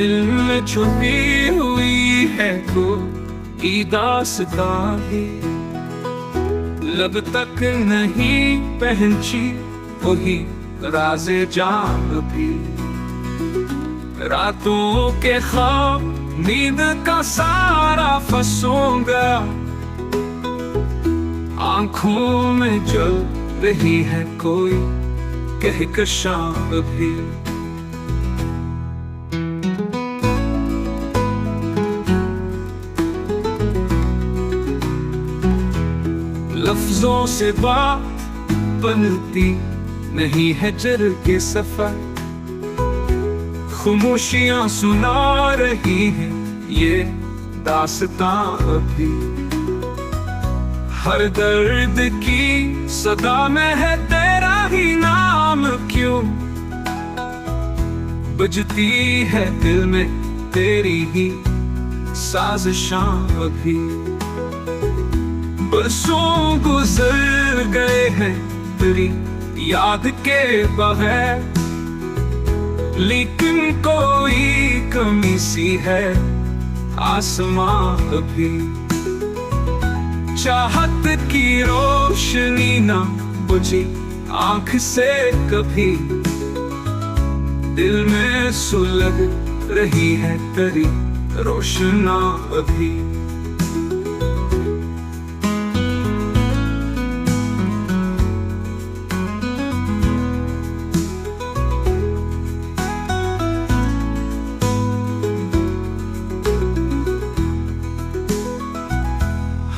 दिल में छुपी हुई है कोई दास्तां भी, लब तक नहीं पहची वही राज़े जान भी। रातों के ख्वाब नींद का सारा फंसूंगा, आंखों में जल रही है कोई कहकशां भी। लफ्जों से बात बनती नहीं है जर के सफर, खामोशियां सुना रही हैं ये दास्तां अभी। हर दर्द की सदा में है तेरा ही नाम, क्यों बजती है दिल में तेरी ही साजिशां अभी। बरसों गुजर गए हैं तेरी याद के बगैर, लेकिन कोई कमी सी है आसमां अभी। चाहत की रोशनी ना बुझी आंख से कभी, दिल में सुलग रही है तेरी रोशना अभी।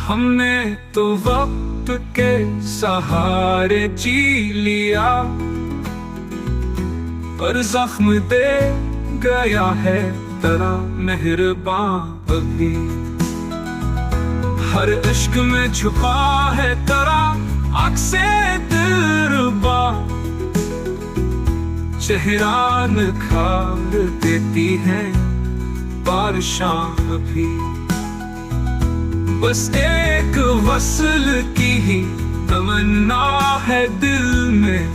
हमने तो वक्त के सहारे जी लिया, पर जख्म दे गया है तेरा मेहरबान अभी। हर इश्क में छुपा है तेरा अक्से दिलरुबा, चेहरा निखार देती है बारिशां अभी। बस एक वसल की ही तमन्ना है दिल में,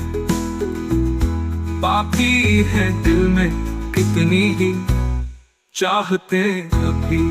बाकी है दिल में कितनी ही चाहते अभी।